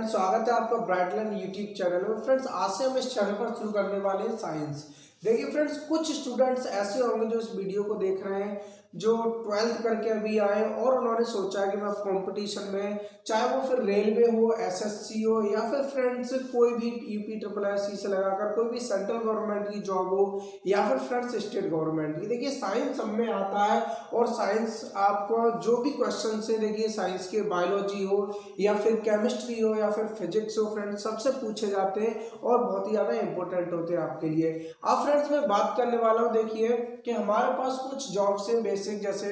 Friends, स्वागत है आपका ब्राइटलैंड यूट्यूब चैनल में। फ्रेंड्स, आज से हम इस चैनल पर शुरू करने वाले हैं साइंस। देखिए फ्रेंड्स, कुछ स्टूडेंट्स ऐसे होंगे जो इस वीडियो को देख रहे हैं जो 12th करके अभी आए और उन्होंने सोचा कि मैं कंपटीशन में, चाहे वो फिर रेलवे हो, एसएससी हो, या फिर फ्रेंड्स कोई भी यूपी ट्रिपल एससी से लगाकर कोई भी सेंट्रल गवर्नमेंट की जॉब हो या फिर फ्रेंड्स स्टेट गवर्नमेंट की। देखिए साइंस सब में आता है और साइंस आपको जो भी क्वेश्चन है, देखिए साइंस के बायोलॉजी हो या फिर केमिस्ट्री हो या फिर फिजिक्स हो, फ्रेंड्स सबसे पूछे जाते हैं और बहुत ही ज़्यादा इंपॉर्टेंट होते हैं आपके लिए। अब फ्रेंड्स मैं बात करने वाला हूँ, देखिए कि हमारे पास कुछ जॉब्स हैं बेसिक, जैसे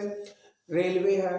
रेलवे है,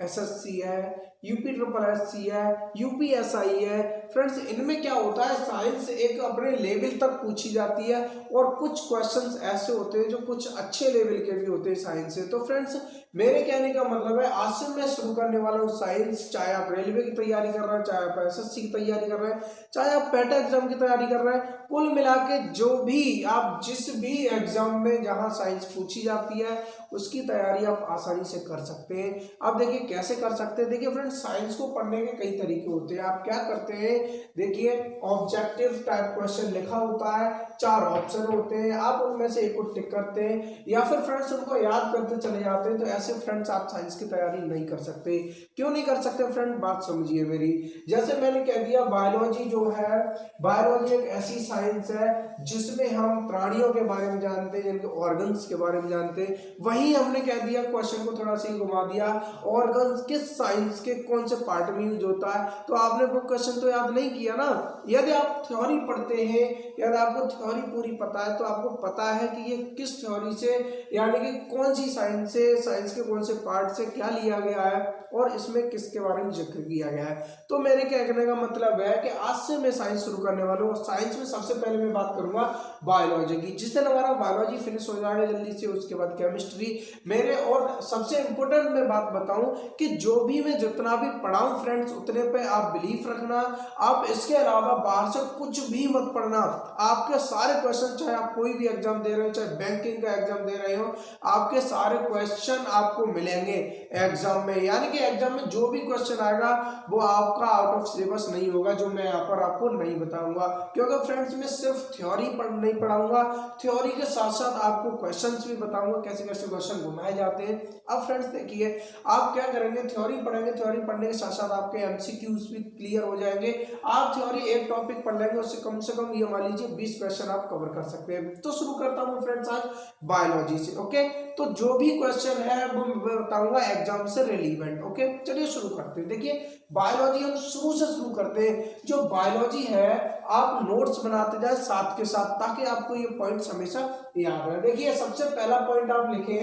एसएससी है, यूपी ट्रिपल एससी है, यूपीएसआई है। फ्रेंड्स इनमें क्या होता है, साइंस एक अपने लेवल तक पूछी जाती है और कुछ क्वेश्चंस ऐसे होते हैं जो कुछ अच्छे लेवल के भी होते हैं साइंस से। तो फ्रेंड्स मेरे कहने का मतलब है, आज से मैं शुरू करने वाला हूँ साइंस। चाहे आप रेलवे की तैयारी कर रहे हैं, चाहे आप एसएससी की तैयारी कर रहे हैं, चाहे आप पेटा एग्जाम की तैयारी कर रहे हैं, कुल मिला के जो भी आप जिस भी एग्जाम में जहाँ साइंस पूछी जाती है उसकी तैयारी आप आसानी से कर सकते हैं। अब देखिए कैसे कर सकते हैं। देखिए फ्रेंड्स, साइंस को पढ़ने के कई तरीके होते हैं। आप क्या करते हैं, देखिए ऑब्जेक्टिव टाइप क्वेश्चन लिखा होता है, 4 ऑप्शन होते हैं, आप उनमें से एक को टिक करते हैं या फिर फ्रेंड्स उनको याद करते चले जाते हैं। तो ऐसे फ्रेंड्स आप साइंस की तैयारी नहीं कर सकते। क्यों नहीं कर सकते फ्रेंड, बात समझिए मेरी। जैसे मैंने कह दिया, बायोलॉजी जो है, बायोलॉजी एक ऐसी साइंस है जिसमें हम प्राणियों के बारे में जानते हैं, जिनके ऑर्गन्स के बारे में जानते हैं। वहीं हमने कह दिया, क्वेश्चन को थोड़ा सा घुमा दिया, ऑर्गन्स किस साइंस के कौन से पार्ट में यूज होता है। तो आपने वो क्वेश्चन तो याद नहीं किया ना। यदि आप थ्योरी पढ़ते हैं, यदि आपको थ्योरी पूरी पता है, तो आपको पता है कि ये किस थ्योरी से, यानी कि कौन सी साइंस से, साइंस के कौन से पार्ट से क्या लिया गया है और इसमें किसके बारे में जिक्र किया गया है। तो मेरे कहने का मतलब है कि आज से मैं साइंस शुरू करने वाला हूँ। साइंस में सबसे पहले मैं बात करूंगा बायोलॉजी की। जिस दिन हमारा बायोलॉजी फिनिश हो जाएगा जल्दी से, उसके बाद केमिस्ट्री मेरे। और सबसे इंपॉर्टेंट मैं बात बताऊं कि जो भी मैं जितना भी पढ़ाऊं फ्रेंड्स, उतने पे आप बिलीफ रखना। आप इसके अलावा बाहर से कुछ भी मत पढ़ना। आपके सारे क्वेश्चन, चाहे आप कोई भी एग्जाम दे रहे हो, चाहे बैंकिंग का एग्जाम दे रहे हो, आपके सारे क्वेश्चन आपको मिलेंगे एग्जाम में। यानी कि एग्जाम में जो भी क्वेश्चन आएगा वो आपका आउट ऑफ सिलेबस नहीं होगा, जो मैं यहाँ पर आपको नहीं बताऊंगा। क्योंकि फ्रेंड्स मैं सिर्फ थ्योरी नहीं पढ़ाऊंगा, थ्योरी के साथ साथ आपको क्वेश्चंस भी बताऊंगा, कैसे कैसे क्वेश्चन घुमाए जाते हैं। अब फ्रेंड्स देखिए, आप क्या करेंगे, थ्योरी पढ़ेंगे, थ्योरी पढ़ने के साथ साथ आपके एमसीक्यूज भी क्लियर हो जाएंगे। आप थ्योरी एक टॉपिक पढ़ लेंगे, उससे कम ये मान लीजिए 20 क्वेश्चन आप कवर कर सकते हैं। तो शुरू करता हूँ फ्रेंड्स आज बायोलॉजी से। ओके, तो जो भी क्वेश्चन है वो मैं बताऊंगा एग्जाम से रिलेवेंट। ओके, चलिए शुरू करते हैं। देखिए बायोलॉजी हम शुरू से शुरू करते हैं। जो बायोलॉजी है, आप नोट्स बनाते जाए साथ के साथ, ताकि आपको ये पॉइंट्स हमेशा याद रहे। देखिए सबसे पहला पॉइंट आप लिखे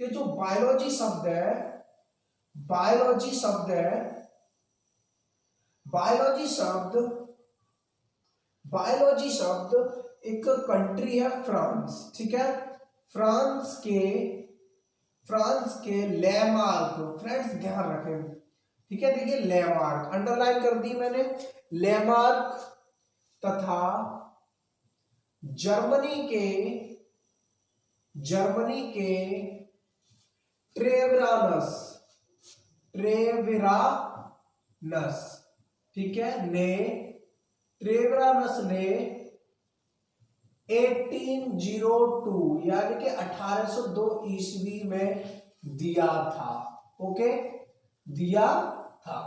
कि जो बायोलॉजी शब्द है, बायोलॉजी शब्द है, बायोलॉजी शब्द, बायोलॉजी शब्द एक कंट्री है फ्रांस। ठीक है, फ्रांस के लैमार्क, फ्रेंड्स ध्यान रखें। ठीक है, देखिए लैमार्क अंडरलाइन कर दी मैंने, लैमार्क तथा जर्मनी के ट्रेविरानस, ठीक है, ट्रेविरानस ने 1802 यानी कि 1802 ईस्वी में दिया था। ओके, दिया था।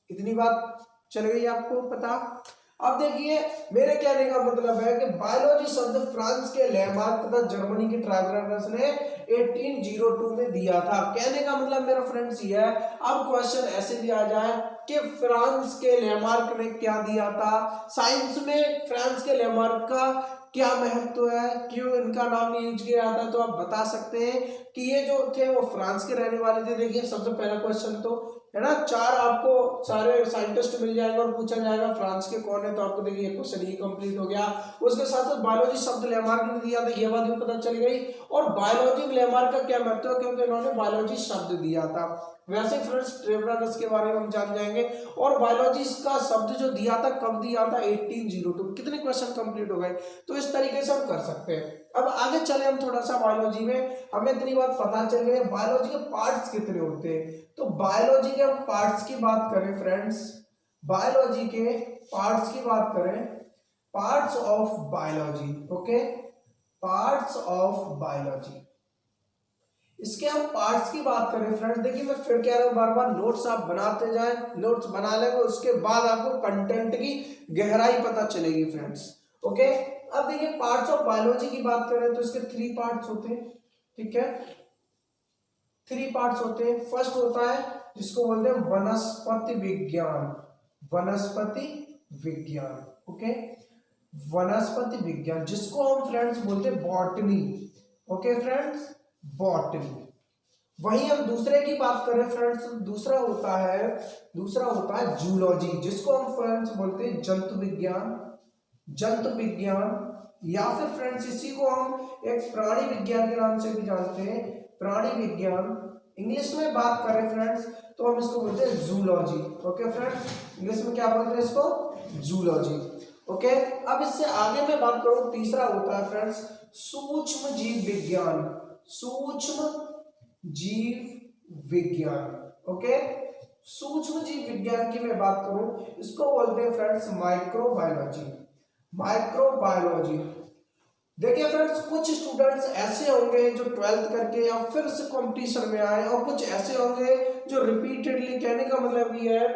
इतनी बात चल गई आपको पता। अब देखिए मेरे कहने का मतलब है कि बायोलॉजी शब्द फ्रांस के लैमार्क तथा जर्मनी के ट्रेविरानस ने 1802 में दिया था। कहने का मतलब मेरा फ्रेंड्स ये है, अब क्वेश्चन ऐसे भी आ जाए कि फ्रांस के लैमार्क ने क्या दिया था। साइंस में फ्रांस के लैमार्क का क्या महत्व है, क्यों इनका नाम यूज किया जाता है, तो आप बता सकते हैं कि ये जो थे वो फ्रांस के रहने वाले थे। देखिए सबसे पहला क्वेश्चन तो है ना, 4 आपको सारे साइंटिस्ट मिल जाएंगे और पूछा जाएगा फ्रांस के कौन है, तो आपको देखिए क्वेश्चन ये कंप्लीट हो गया। उसके साथ साथ बायोलॉजी शब्द लैमार्क ने दिया था, ये बात भी पता चल गई। और बायोलॉजी में लैमार्क का क्या महत्व है, क्योंकि इन्होंने बायोलॉजी शब्द दिया था। वैसे फ्रेंड्स ट्रेविरानस के बारे में हम जान जाएंगे। और बायोलॉजी का शब्द जो दिया था, कब दिया था, 1802। कितने क्वेश्चन कंप्लीट हो गए। तो इस तरीके से हम कर सकते हैं। अब आगे चले हम थोड़ा सा बायोलॉजी में, हमें इतनी बात पता चल गई बायोलॉजी के पार्ट्स कितने होते हैं। तो बायोलॉजी के हम पार्ट्स की बात करें फ्रेंड्स, बायोलॉजी के पार्ट्स की बात करें, parts of biology, okay, parts of biology, इसके हम पार्ट्स की बात करें फ्रेंड्स, देखिए मैं फिर कह रहा हूं बार बार, नोट्स आप बनाते जाएं, नोट्स बना लेंगे उसके बाद आपको कंटेंट की गहराई पता चलेगी फ्रेंड्स, ओके। अब देखिए पार्ट्स ऑफ बायोलॉजी की बात करें तो इसके 3 पार्ट्स होते हैं, ठीक है, 3 पार्ट्स होते हैं। फर्स्ट होता है जिसको बोलते हैं वनस्पति विज्ञान, वनस्पति विज्ञान, ओके, वनस्पति विज्ञान, जिसको हम फ्रेंड्स बोलते हैं बॉटनी, ओके फ्रेंड्स, बॉटनी। वहीं हम दूसरे की बात करें फ्रेंड्स, दूसरा होता है जूलॉजी, जिसको हम फ्रेंड्स बोलते हैं जंतु विज्ञान, जंतु विज्ञान, या फिर फ्रेंड्स इसी को हम एक प्राणी विज्ञान के नाम से भी जानते हैं, प्राणी विज्ञान। इंग्लिश में बात करें फ्रेंड्स तो हम इसको बोलते हैं जूलॉजी, ओके फ्रेंड्स, इंग्लिश में क्या बोलते हैं इसको, जूलॉजी, ओके। अब इससे आगे मैं बात करूं, तीसरा होता है फ्रेंड्स सूक्ष्म जीव विज्ञान, सूक्ष्म जीव विज्ञान, ओके। सूक्ष्म जीव विज्ञान की मैं बात करूं, इसको बोलते हैं फ्रेंड्स माइक्रोबायोलॉजी, माइक्रोबायोलॉजी। देखिए फ्रेंड्स कुछ स्टूडेंट्स ऐसे होंगे जो 12th करके या फिर से कंपटीशन में आए, और कुछ ऐसे होंगे जो रिपीटेडली, कहने का मतलब ये है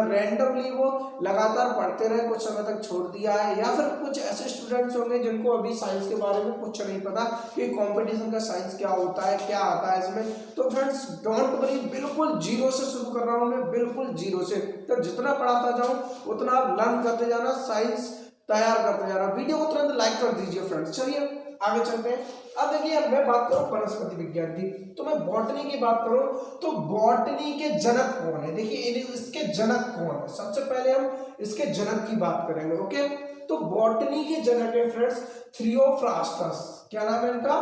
रैंडमली वो लगातार पढ़ते रहे, कुछ समय तक छोड़ दिया है, या फिर कुछ ऐसे स्टूडेंट्स होंगे जिनको अभी साइंस के बारे में कुछ नहीं पता कि कंपटीशन का साइंस क्या होता है, क्या आता है इसमें। तो फ्रेंड्स डोंट वरी, बिल्कुल जीरो से शुरू कर रहा हूँ मैं, बिल्कुल जीरो से, तो जितना पढ़ाता जाऊँ उतना आप लर्न करते जाना, साइंस तैयार करते जा रहा। वीडियो को तुरंत लाइक कर दीजिए फ्रेंड्स। चलिए आगे चलते हैं। अब देखिए मैं बात करूं वनस्पति विज्ञान की, तो मैं बॉटनी की बात करूं तो बॉटनी के जनक कौन है, देखिए इसके जनक कौन है, सबसे पहले हम इसके जनक की बात करेंगे, ओके। तो बॉटनी के जनक है फ्रेंड्स थियोफ्रास्टस, क्या नाम है इनका,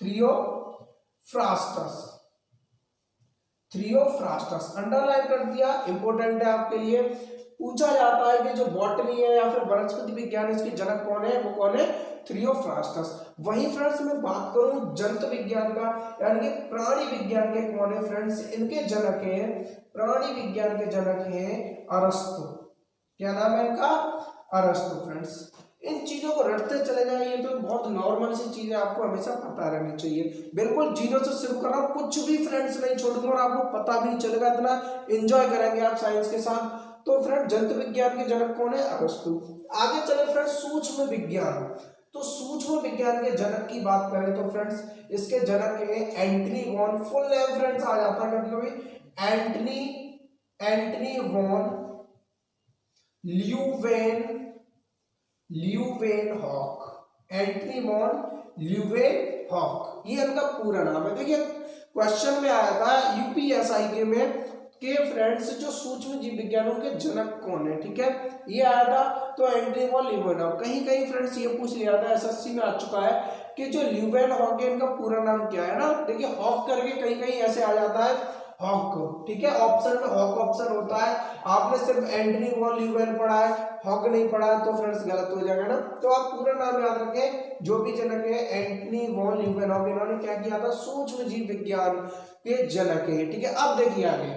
थियोफ्रास्टस, थियोफ्रास्टस, अंडरलाइन कर दिया, इंपॉर्टेंट है आपके लिए। पूछा जाता है कि जो बॉटनी है या फिर वनस्पति विज्ञान, इसके जनक कौन है, वो कौन है, थियोफ्रास्टस। वहीं फ्रेंड्स मैं बात करूं जंतु विज्ञान का, यानी कि प्राणी विज्ञान के कौन है फ्रेंड्स, इनके जनक हैं, प्राणी विज्ञान के जनक हैं अरस्तु, क्या नाम है इनका, अरस्तु फ्रेंड्स। इन चीजों को रटते चले जाइए तो बहुत नॉर्मल सी चीजें आपको हमेशा पता रहनी चाहिए, बिल्कुल जीरो से शुरू कर रहा हूं, कुछ भी फ्रेंड्स नहीं छोड़ूंगा और आपको पता भी नहीं चलेगा, इतना एंजॉय करेंगे आप साइंस के साथ। तो फ्रेंड जंतु विज्ञान के जनक कौन है, अरस्तु। आगे चले फ्रेंड्स सूक्ष्म विज्ञान, तो सूक्ष्म विज्ञान के जनक की बात करें तो फ्रेंड्स इसके जनक है Antonie van, full name friends आ जाता है कभी कभी, Antonie van Leeuwenhoek, Antonie van Leeuwenhoek, ये इनका पूरा नाम है। देखिए क्वेश्चन में आया था यूपीएसआई के में के फ्रेंड्स जो सूक्ष्म जीव विज्ञान के जनक कौन है, ठीक है, ये आया था। तो एंटनी वॉन ल्यूवेनहॉक, कहीं कहीं फ्रेंड्स ये पूछ लिया था, एसएससी में आ चुका है कि जो ल्यूवेनहॉक है इनका पूरा नाम क्या है ना, देखिए हॉक करके कहीं कहीं ऐसे आ जाता है हॉक, ठीक है, ऑप्शन में हॉक ऑप्शन होता है, आपने सिर्फ एंटनी वॉन ल्यूवेन पढ़ा है, हॉक नहीं पढ़ा है, तो फ्रेंड्स गलत हो जाएगा ना। तो आप पूरा नाम याद रखें, जो भी जनक है एंटनी वॉन ल्यूवेनहॉक, इन्होंने क्या किया था, सूक्ष्म जीव विज्ञान के जनक है, ठीक है। अब देखिए आगे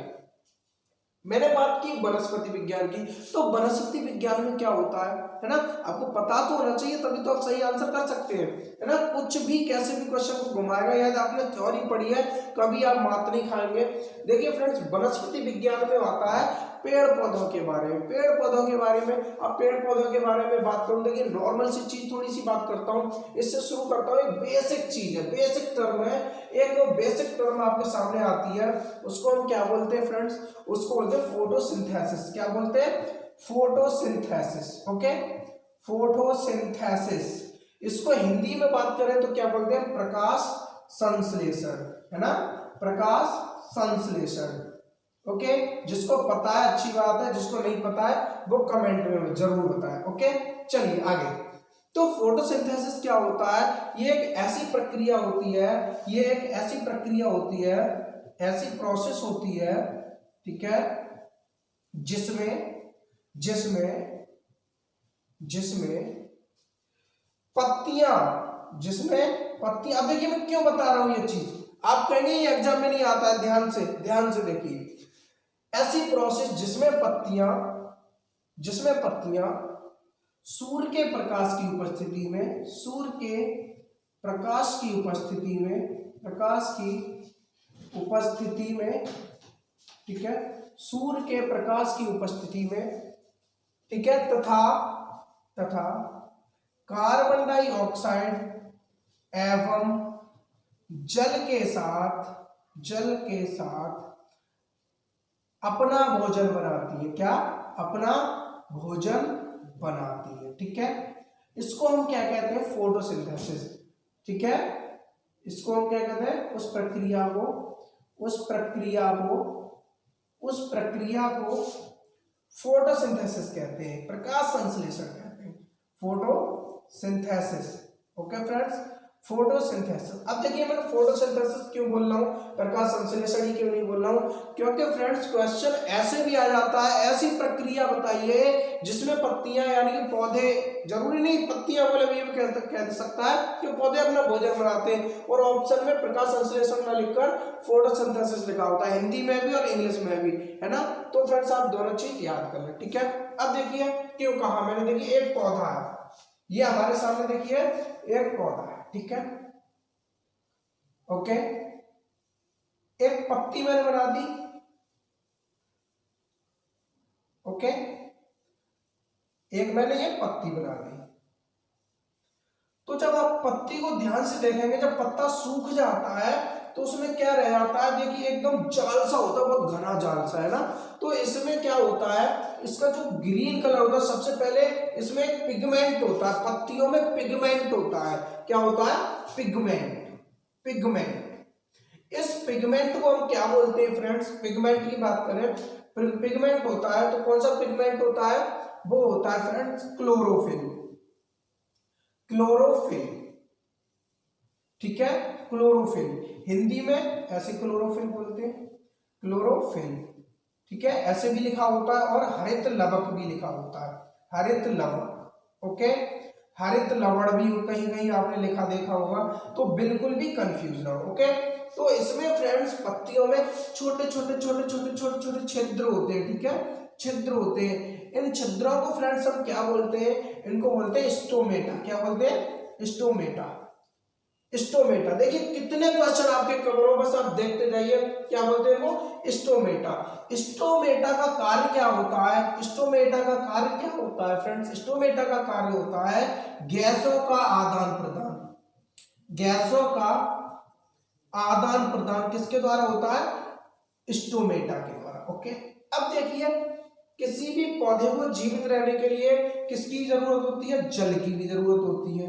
मैंने बात की वनस्पति विज्ञान की, तो वनस्पति विज्ञान में क्या होता है ना, आपको पता तो होना चाहिए तभी तो आप सही आंसर कर सकते हैं, है ना। कुछ भी कैसे भी क्वेश्चन को घुमाएगा, याद आपने थ्योरी पढ़ी है, कभी आप मात नहीं खाएंगे। देखिए फ्रेंड्स वनस्पति विज्ञान में आता है पेड़ पौधों के बारे में, पेड़ पौधों के बारे में। अब पेड़ पौधों के बारे में बात करूं, देखिए नॉर्मल सी चीज थोड़ी सी बात करता हूं, इससे शुरू करता हूं। एक बेसिक चीज है, बेसिक टर्म है, एक बेसिक टर्म आपके सामने आती है, उसको हम क्या बोलते हैं फ्रेंड्स, उसको बोलते हैं फोटोसिंथेसिस। क्या बोलते हैं, फोटोसिंथेसिस, ओके, फोटोसिंथेसिस। इसको हिंदी में बात करें तो क्या बोलते हैं, प्रकाश संश्लेषण, है ना, प्रकाश संश्लेषण, ओके। जिसको पता है अच्छी बात है, जिसको नहीं पता है वो कमेंट में जरूर बताएं, ओके। चलिए आगे, तो फोटोसिंथेसिस क्या होता है, ये एक ऐसी प्रक्रिया होती है, ये एक ऐसी प्रक्रिया होती है, ऐसी प्रोसेस होती है, ठीक है, जिसमें पत्तियां, अब देखिए मैं क्यों बता रहा हूं ये चीज, आप कहेंगे ये एग्जाम में नहीं आता है, ध्यान से देखिए, ऐसी प्रोसेस जिसमें पत्तियां जिसमें पत्तियां सूर्य के प्रकाश की उपस्थिति में, सूर्य के प्रकाश की उपस्थिति में, प्रकाश की उपस्थिति में, ठीक है, सूर्य के प्रकाश की उपस्थिति में, ठीक है, तथा कार्बन डाइऑक्साइड एवं जल के साथ अपना भोजन बनाती है। क्या? अपना भोजन बनाती है, ठीक है। इसको हम क्या कहते हैं? फोटोसिंथेसिस, ठीक है। इसको हम क्या कहते हैं? उस प्रक्रिया को फोटोसिंथेसिस कहते हैं, प्रकाश संश्लेषण कहते हैं, फोटोसिंथेसिस। Okay friends, photosynthesis. अब देखिए मैं फोटोसिंथेसिस क्यों बोल रहा हूँ, प्रकाश संश्लेषण ही क्यों नहीं बोल रहा हूँ? क्योंकि फ्रेंड्स क्वेश्चन ऐसे भी आ जाता है, ऐसी प्रक्रिया बताइए जिसमें पत्तियां यानी कि पौधे, जरूरी नहीं पत्तियां बोले भी कह सकता है कि पौधे अपना भोजन बनाते हैं, और ऑप्शन में प्रकाश संश्लेषण ना लिखकर फोटोसिंथेसिस लिखा होता है, हिंदी में भी और इंग्लिश में भी, है ना। तो फ्रेंड्स आप दोनों चीज याद कर लें, ठीक है। अब देखिए क्यों कहा मैंने, देखिए एक पौधा है, ये हमारे सामने देखिए एक पौधा है, ठीक है, ओके। एक पत्ती मैंने बना दी, ओके, एक मैंने ये पत्ती बना दी। तो जब आप पत्ती को ध्यान से देखेंगे, जब पत्ता सूख जाता है तो उसमें क्या रह जाता है, देखिए एकदम जाल सा होता है, बहुत घना जाल सा, है ना। तो इसमें क्या होता है, इसका जो ग्रीन कलर होता है, सबसे पहले इसमें एक पिगमेंट होता है, पत्तियों में पिगमेंट होता है। क्या होता है? पिगमेंट। इस पिगमेंट को हम क्या बोलते हैं फ्रेंड्स? पिगमेंट की बात करें, पिगमेंट होता है तो कौन सा पिगमेंट होता है? वो होता है फ्रेंड्स क्लोरोफिल, ठीक है, क्लोरोफिल। हिंदी में ऐसे क्लोरोफिल बोलते हैं, क्लोरोफिल, ठीक है, ऐसे भी लिखा होता है, और हरित लवक भी लिखा होता है, हरित लवक, ओके। हरित लवण भी कहीं कहीं आपने लिखा देखा होगा, तो बिल्कुल भी कंफ्यूज ना हो, ओके। तो इसमें फ्रेंड्स पत्तियों में छोटे छोटे छिद्र होते हैं, ठीक है, छिद्र होते हैं। इन छिद्रों को फ्रेंड्स हम क्या बोलते हैं? इनको बोलते हैं स्टोमेटा। क्या बोलते हैं? स्टोमेटा। देखिए कितने क्वेश्चन आपके कवरों, बस आप देखते जाइए। क्या बोलते हैं वो? स्टोमेटा। स्टोमेटा का कार्य क्या होता है? स्टोमेटा का कार्य क्या होता है फ्रेंड्स? स्टोमेटा का कार्य होता है गैसों का आदान प्रदान। गैसों का आदान प्रदान किसके द्वारा होता है? स्टोमेटा के द्वारा, ओके। अब देखिए किसी भी पौधे को जीवित रहने के लिए किसकी जरूरत होती है? जल की भी जरूरत होती है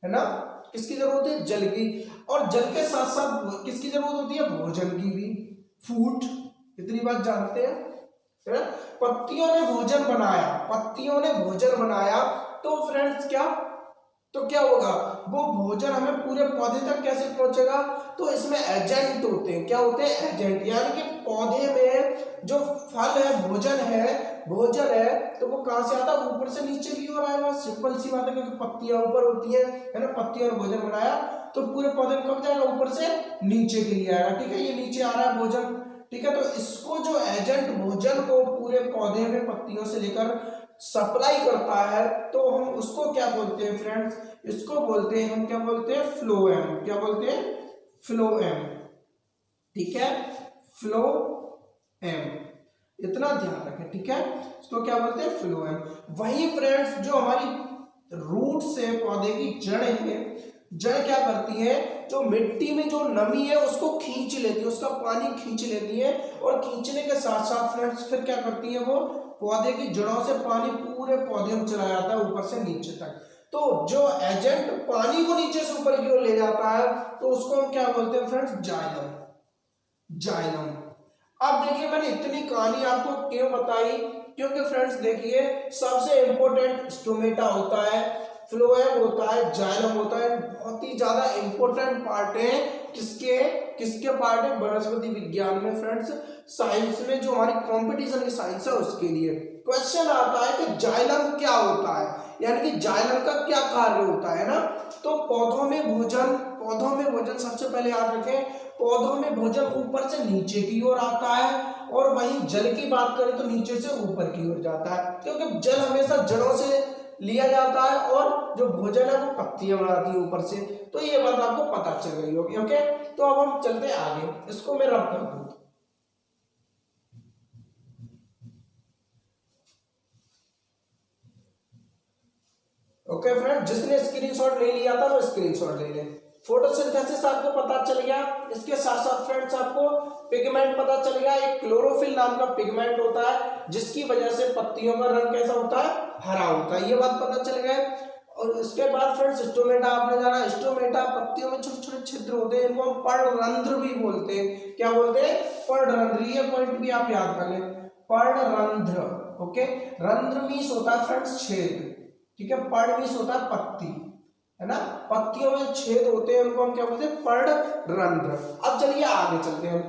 ना। किसकी जरूरत है? जल की। और जल के साथ साथ किसकी जरूरत होती है? भोजन की भी, फूड। इतनी बात जानते हैं, है? पत्तियों ने भोजन बनाया, तो फ्रेंड्स क्या होगा? वो भोजन हमें पूरे पौधे तक कैसे पहुंचेगा? तो इसमें एजेंट होते हैं। क्या होते हैं? एजेंट। यानी कि पौधे में जो फल है, भोजन है, तो वो कहां से आता है? ऊपर से नीचे की ओर आएगा। सिंपल सी बात है, क्योंकि पत्तियां ऊपर होती है ना। पत्तियों ने भोजन बनाया तो पूरे पौधे में कब जाएगा? ऊपर से नीचे के लिए आएगा, ठीक है। ये नीचे आ रहा है भोजन, ठीक है। तो इसको जो एजेंट भोजन को पूरे पौधे में पत्तियों से लेकर सप्लाई करता है, तो हम उसको क्या बोलते हैं फ्रेंड्स? इसको बोलते हैं, हम क्या बोलते हैं? फ्लोएम। क्या बोलते हैं? फ्लोएम, ठीक है, फ्लोएम। इतना ध्यान रखें, ठीक है। इसको क्या बोलते हैं? फ्लोएम। वही फ्रेंड्स जो हमारी रूट से पौधे की जड़ है, जड़ क्या करती है? जो मिट्टी में जो नमी है उसको खींच लेती है, उसका पानी खींच लेती है, और खींचने के साथ साथ फ्रेंड्स फिर क्या करती है? वो पौधे की जड़ों से पानी पूरे पौधे में चला जाता है, ऊपर से नीचे तक। तो जो एजेंट पानी को नीचे से ऊपर की ओर ले जाता है, तो उसको हम क्या बोलते हैं फ्रेंड्स? जाइलम। अब देखिए मैंने इतनी कहानी आपको क्यों बताई? क्योंकि फ्रेंड्स देखिए सबसे इंपॉर्टेंट स्टोमेटा होता है, फ्लोएम होता है, जाइलम होता है। बहुत ही ज्यादा इंपॉर्टेंट पार्ट है। किसके पार्ट है? वनस्पति विज्ञान में फ्रेंड्स, साइंस में, जो हमारी कंपटीशन की साइंस है उसके लिए क्वेश्चन आता है कि जाइलम क्या होता है, यानी कि जाइलम का क्या कार्य होता है ना। तो पौधों में भोजन सबसे पहले याद रखें, पौधों में भोजन ऊपर से नीचे की ओर आता है, और वहीं जल की बात करें तो नीचे से ऊपर की ओर जाता है, क्योंकि जल हमेशा जड़ों से लिया जाता है और जो भोजन है वो पत्तियां बनाती है ऊपर से। तो ये बात आपको पता चल गई होगी। ओके, तो अब हम चलते आगे, इसको मैं रब कर दूं। ओके फ्रेंड, जिसने स्क्रीनशॉट ले लिया था वो स्क्रीनशॉट ले ले। फोटोसिंथेसिस आपको पता चल गया, इसके साथ साथ फ्रेंड्स आपको पिगमेंट पता चल गया। एक क्लोरोफिल नाम का पिगमेंट होता है जिसकी वजह से पत्तियों का रंग कैसा होता है, हरा होता है, ये बात पता चल गया। और इसके बाद फ्रेंड्स स्टोमेटा आपने जाना। स्टोमेटा पत्तियों में छोटे छोटे छिद्र होते हैं, इनको हम पर्णरंध्र भी बोलते हैं। क्या बोलते हैं, पर्णरंध्र। ये पॉइंट भी आप याद कर लें, पर्णरंध्र। ओके, रंध्र मीन्स होता है फ्रेंड्स छेद, ठीक है, पर्ण मीन्स होता है पत्ती, है ना, पत्तियों में छेद होते हैं, उनको हम क्या बोलते हैं, पर्णरंध्र। अब चलिए आगे चलते हैं।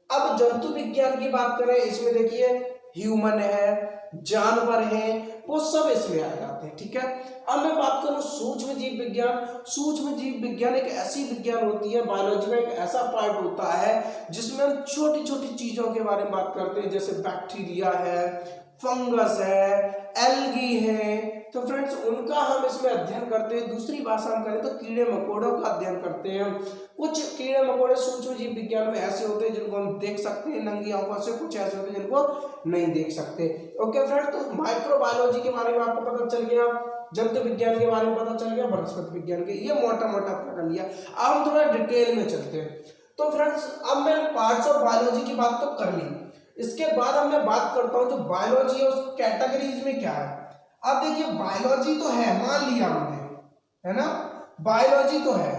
अब जंतु विज्ञान की बात करें, इसमें देखिए ह्यूमन है, जानवर हैं, वो सब इसमें आ जाते हैं, ठीक है। अब मैं बात करूं सूक्ष्म जीव विज्ञान। सूक्ष्म जीव विज्ञान एक ऐसी विज्ञान होती है, बायोलॉजी में एक ऐसा पार्ट होता है जिसमें हम छोटी छोटी चीजों के बारे में बात करते हैं, जैसे बैक्टीरिया है, फंगस है, एल्गी है। तो फ्रेंड्स उनका हम इसमें अध्ययन करते हैं। दूसरी भाषा में करें तो कीड़े मकोड़ों का अध्ययन करते हैं। कुछ कीड़े मकोड़े सूक्ष्म जीव विज्ञान में ऐसे होते हैं जिनको हम देख सकते हैं नंगी आंखों से, कुछ ऐसे होते हैं जिनको नहीं देख सकते। ओके फ्रेंड्स, तो माइक्रोबायोलॉजी के बारे में आपको पता चल गया, जंतु विज्ञान के बारे में पता चल गया, वनस्पति विज्ञान के, ये मोटा मोटा पता कर लिया। अब हम थोड़ा डिटेल में चलते हैं। तो फ्रेंड्स अब मैंने पार्ट्स ऑफ बायोलॉजी की बात तो कर ली, इसके बाद अब मैं बात करता हूं जो बायोलॉजी है उस कैटेगरीज में क्या है। अब देखिए बायोलॉजी तो है, मान लिया हमने, है ना, बायोलॉजी तो है,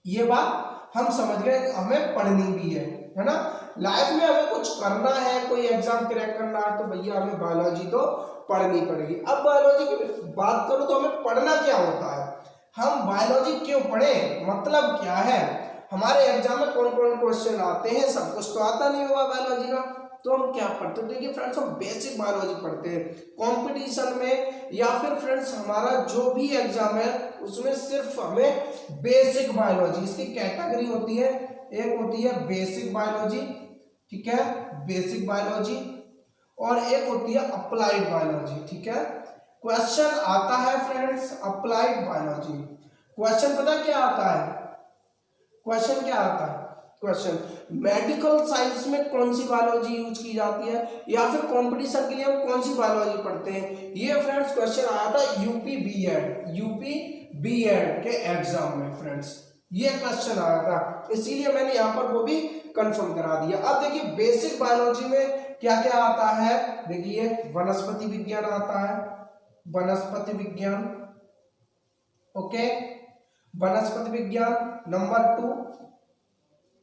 ये बात हम समझ गए, हमें पढ़नी भी है ना। लाइफ में हमें कुछ करना है, कोई एग्जाम क्रैक करना है, तो भैया हमें बायोलॉजी तो पढ़नी पड़ेगी। अब बायोलॉजी की बात करूं तो हमें पढ़ना क्या होता है, हम बायोलॉजी क्यों पढ़े, मतलब क्या है, हमारे एग्जाम में कौन कौन क्वेश्चन आते हैं, सब कुछ तो आता नहीं होगा बायोलॉजी का, तो हम क्या पढ़ते हैं। देखिए फ्रेंड्स, हम बेसिक बायोलॉजी पढ़ते हैं कंपटीशन में, या फिर फ्रेंड्स हमारा जो भी एग्जाम है उसमें सिर्फ हमें बेसिक बायोलॉजी, इसकी कैटेगरी होती है, एक होती है बेसिक बायोलॉजी, ठीक है, बेसिक बायोलॉजी, और एक होती है अप्लाइड बायोलॉजी, ठीक है। क्वेश्चन आता है फ्रेंड्स अप्लाइड बायोलॉजी, क्वेश्चन पता क्या आता है, क्वेश्चन क्या आता है, क्वेश्चन मेडिकल साइंस में कौन सी बायोलॉजी यूज की जाती है, या फिर कंपटीशन के लिए हम कौन सी बायोलॉजी पढ़ते हैं। ये फ्रेंड्स क्वेश्चन आया था यूपी बीएड के एग्जाम में फ्रेंड्स, ये क्वेश्चन आया था, इसीलिए मैंने यहाँ पर वो भी कंफर्म करा दिया। अब देखिए बेसिक बायोलॉजी में क्या क्या आता है, देखिए वनस्पति विज्ञान आता है, वनस्पति विज्ञान, ओके, वनस्पति विज्ञान। नंबर 2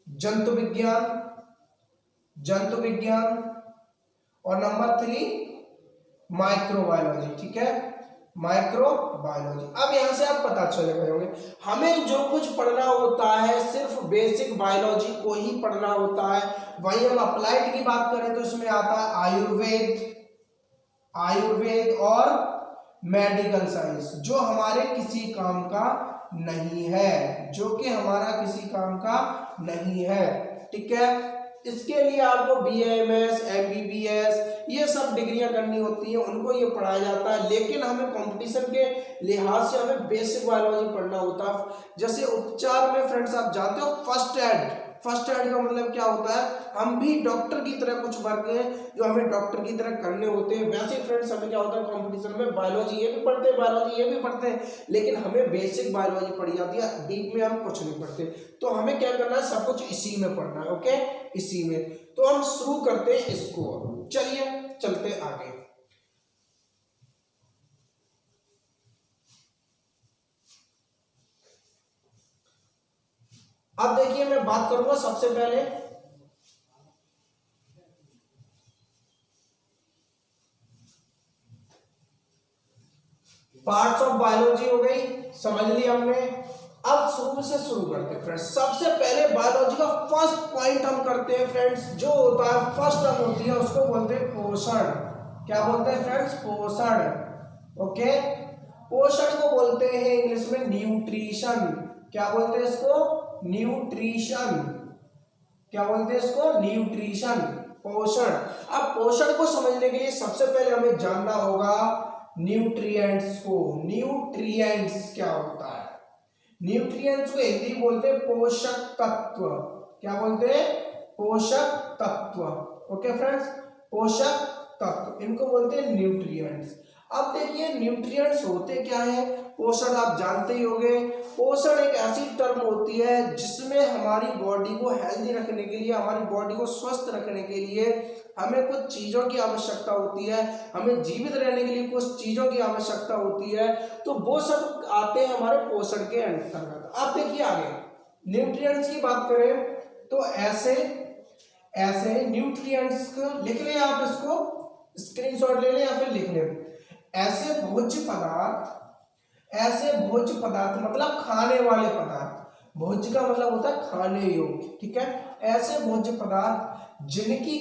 जंतु विज्ञान, जंतु विज्ञान, और नंबर 3 माइक्रोबायोलॉजी, ठीक है, माइक्रोबायोलॉजी। अब यहां से आप पता चले गए होंगे हमें जो कुछ पढ़ना होता है सिर्फ बेसिक बायोलॉजी को ही पढ़ना होता है। वहीं हम अप्लाइड की बात करें तो इसमें आता है आयुर्वेद और मेडिकल साइंस, जो हमारे किसी काम का नहीं है, जो कि हमारा किसी काम का नहीं है, ठीक है। इसके लिए आपको BAMS, MBBS ये सब डिग्रियां करनी होती हैं, उनको ये पढ़ाया जाता है, लेकिन हमें कंपटीशन के लिहाज से हमें बेसिक बायोलॉजी पढ़ना होता है। जैसे उपचार में फ्रेंड्स आप जानते हो फर्स्ट एड, फर्स्ट एड का मतलब क्या होता है, हम भी डॉक्टर की तरह कुछ वर्क हैं जो हमें डॉक्टर की तरह करने होते हैं। वैसे फ्रेंड्स हमें क्या होता है कंपटीशन में बायोलॉजी ये भी पढ़ते हैं, बायोलॉजी ये भी पढ़ते हैं, लेकिन हमें बेसिक बायोलॉजी पढ़ी जाती है, डीप में हम कुछ नहीं पढ़ते। तो हमें क्या करना है, सब कुछ इसी में पढ़ना है, ओके, इसी में। तो हम शुरू करते हैं इसको, चलिए चलते आगे। अब देखिए मैं बात करूंगा सबसे पहले पार्ट्स ऑफ बायोलॉजी हो गई, समझ लिया हमने। अब शुरू से शुरू करते हैं फ्रेंड्स। सबसे पहले बायोलॉजी का फर्स्ट पॉइंट हम करते हैं फ्रेंड्स, जो होता है फर्स्ट टर्म होती है उसको बोलते हैं पोषण। क्या बोलते हैं फ्रेंड्स, पोषण, ओके। पोषण को बोलते हैं इंग्लिश में न्यूट्रिशन। क्या बोलते हैं इसको, न्यूट्रिशन। क्या बोलते हैं इसको, न्यूट्रिशन। पोषण। अब पोषण को समझने के लिए सबसे पहले हमें जानना होगा न्यूट्रिएंट्स को। न्यूट्रिएंट्स क्या होता है? न्यूट्रिएंट्स को हिंदी बोलते हैं पोषक तत्व। क्या बोलते हैं? पोषक तत्व। ओके फ्रेंड्स, पोषक तत्व, इनको बोलते हैं न्यूट्रिएंट्स। अब देखिए न्यूट्रिएंट्स होते क्या है? पोषण आप जानते ही होंगे। पोषण एक ऐसी टर्म होती है जिसमें हमारी बॉडी को हेल्दी रखने के लिए, हमारी बॉडी को स्वस्थ रखने के लिए हमें कुछ चीज़ों की आवश्यकता होती है, हमें जीवित रहने के लिए कुछ चीज़ों की आवश्यकता होती है, तो वो सब आते हैं हमारे पोषण के अंतर्गत। आप देखिए आगे न्यूट्रिएंट्स की बात करें तो ऐसे ऐसे न्यूट्रिएंट्स को लिख लें, आप इसको स्क्रीनशॉट ले लें या फिर लिख लें। ऐसे भोज्य पदार्थ मतलब खाने वाले पदार्थ। भोज्य का मतलब होता है खाने योग्य, ठीक है। ऐसे भोज्य पदार्थ जिनकी